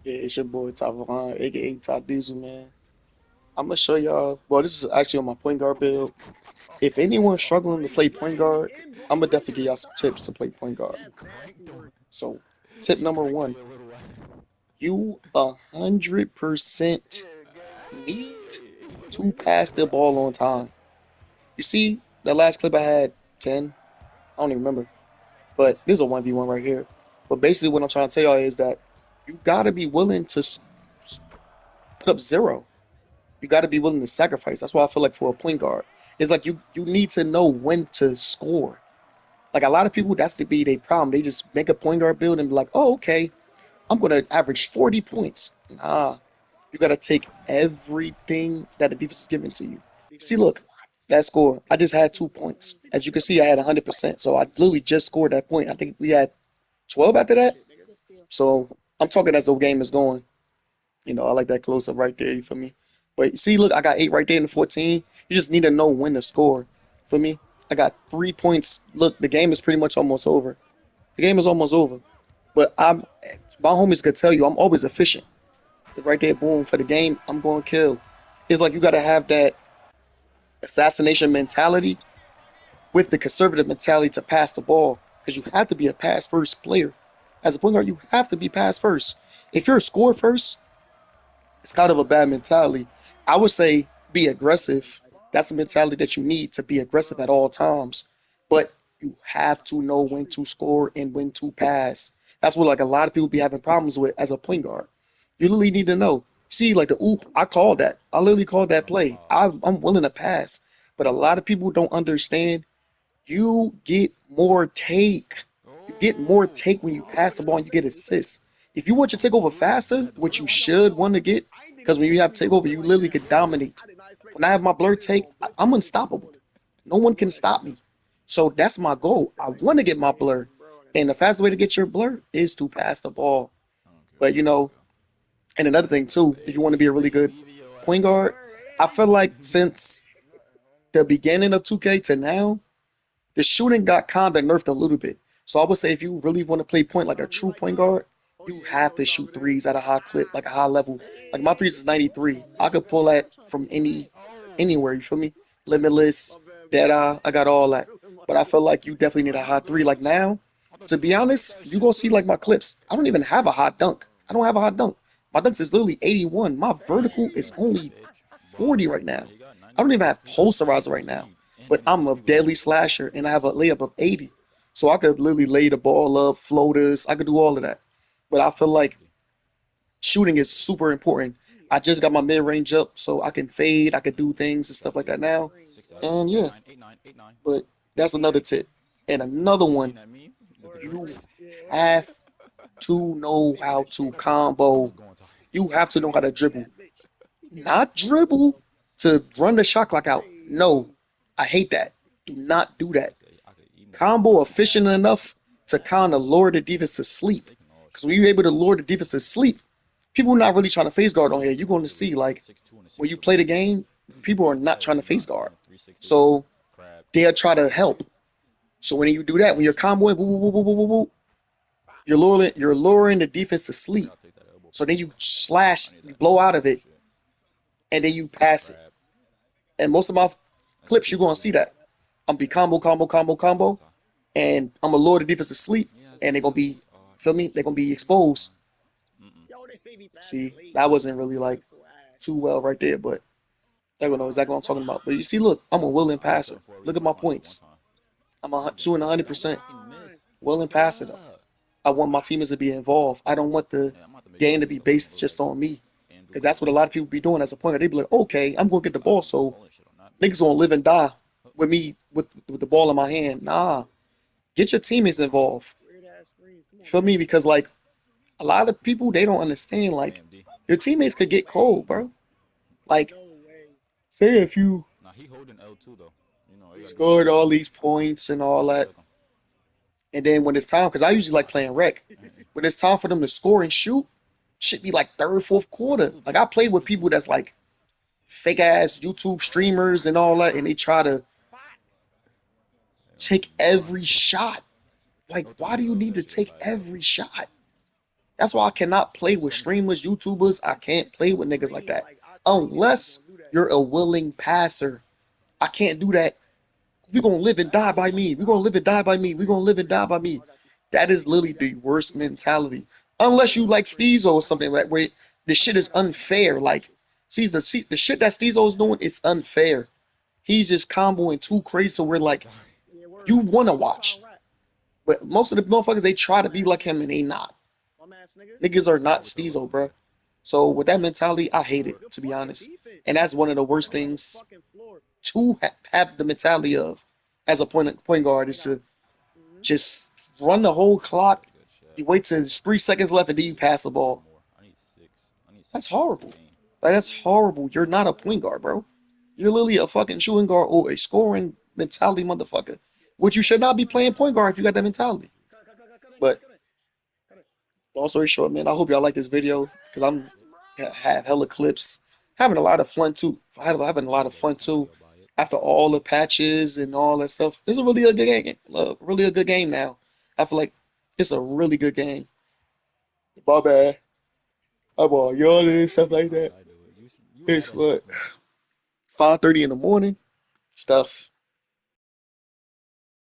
Yeah, it's your boy Top Ron, aka Top Diesel, man. I'm gonna show y'all. Well, this is actually on my point guard build. If anyone's struggling to play point guard, I'm gonna definitely give y'all some tips to play point guard. So, tip number one: you 100% need to pass the ball on time. You see, the last clip I had 10. I don't even remember, but this is a 1v1 right here. But basically, what I'm trying to tell y'all is that you gotta be willing to put up zero. You got to be willing to sacrifice. That's why I feel like for a point guard, it's like you need to know when to score. Like a lot of people, that's to be their problem. They just make a point guard build and be like, oh, okay, I'm gonna average 40 points. Nah, you gotta take everything that the defense is giving to you. See, look, that score. I just had 2 points. As you can see, I had 100%. So I literally just scored that point. I think we had 12 after that. So I'm talking as the game is going. I like that close up right there. You feel me? But see, look, I got 8 right there in the 14. You just need to know when to score. For me, I got 3 points. Look, the game is pretty much almost over. The game is almost over. But my homies could tell you, I'm always efficient. Right there, boom, for the game, I'm going to kill. It's like you got to have that assassination mentality with the conservative mentality to pass the ball because you have to be a pass first player. As a point guard, you have to be pass first. If you're a score first, it's kind of a bad mentality. I would say be aggressive. That's the mentality that you need to be aggressive at all times. But you have to know when to score and when to pass. That's what like a lot of people be having problems with as a point guard. You literally need to know. See, like the oop, I called that. I literally called that play. I'm willing to pass. But a lot of people don't understand you get more take. You get more take when you pass the ball and you get assists. If you want your takeover faster, which you should want to get, because when you have takeover, you literally can dominate. When I have my blur take, I'm unstoppable. No one can stop me. So that's my goal. I want to get my blur. And the fastest way to get your blur is to pass the ball. But and another thing too, if you want to be a really good point guard, I feel like since the beginning of 2K to now, the shooting got kind of nerfed a little bit. So I would say if you really want to play point like a true point guard, you have to shoot threes at a high clip, like a high level. Like my threes is 93. I could pull that from anywhere, you feel me? Limitless, dead eye, I got all that. But I feel like you definitely need a high three. Like now, to be honest, you go see like my clips. I don't even have a hot dunk. I don't have a hot dunk. My dunks is literally 81. My vertical is only 40 right now. I don't even have posterizer right now. But I'm a deadly slasher and I have a layup of 80. So I could literally lay the ball up, floaters, I could do all of that. But I feel like shooting is super important. I just got my mid range up so I can fade, I could do things and stuff like that now. And yeah, but that's another tip. And another one, you have to know how to combo. You have to know how to dribble. Not dribble to run the shot clock out. No, I hate that. Do not do that. Combo efficient enough to kind of lure the defense to sleep. Because when you're able to lure the defense to sleep, people are not really trying to face guard on here. You're going to see, like, when you play the game, people are not trying to face guard. So they'll try to help. So when you do that, when you're comboing, woo, woo, woo, woo, woo, woo, you're luring the defense to sleep. So then you slash, you blow out of it, and then you pass it. And most of my clips, you're going to see that. I'm gonna be combo, combo, combo, combo, and I'm gonna lure the defense to sleep, and they're gonna be, feel me? They're gonna be exposed. See, that wasn't really like too well right there, but everyone knows exactly what I'm talking about. But you see, look, I'm a willing passer. Look at my points. I'm shooting 100% willing passer though. I want my teammates to be involved. I don't want the game to be based just on me, because that's what a lot of people be doing as a point. They be like, okay, I'm gonna get the ball, so niggas gonna live and die with me with the ball in my hand. Nah, get your teammates involved. For me, because like a lot of people they don't understand like your teammates could get cold, bro. Like say if you scored all these points and all that, and then when it's time, because I usually like playing rec, when it's time for them to score and shoot, should be like third, fourth quarter. Like I play with people that's like fake ass YouTube streamers and all that, and they try to take every shot. Like, why do you need to take every shot? That's why I cannot play with streamers, YouTubers. I can't play with niggas like that. Unless you're a willing passer. I can't do that. We're gonna live and die by me. We're gonna live and die by me. We're gonna live and die by me. That is literally the worst mentality. Unless you like Steezo or something like where the shit is unfair. Like, see the shit that Steezo is doing, it's unfair. He's just comboing too crazy so we're like, you wanna watch. But most of the motherfuckers they try to be like him and they not. Niggas are not Steezo, bro. So with that mentality, I hate it, to be honest. And that's one of the worst things to have the mentality of as a point guard is to just run the whole clock. Good You shot. wait till there's 3 seconds left and then you pass the One ball. more. I need six. I need That's six points per horrible. game. Like that's horrible. You're not a point guard, bro. You're literally a fucking shooting guard or a scoring mentality motherfucker. Which you should not be playing point guard if you got that mentality. But long story short, man, I hope y'all like this video because I'm Yep. have hella clips, having a lot of fun too. Having a lot of Get a fun too. video by it. After all the patches and all that stuff, it's a really a good game. Really a good game now. I feel like it's a really good game. My bad. I'm all yawning and stuff like How did that. I do it? You It's had a what 5:30 in the morning stuff.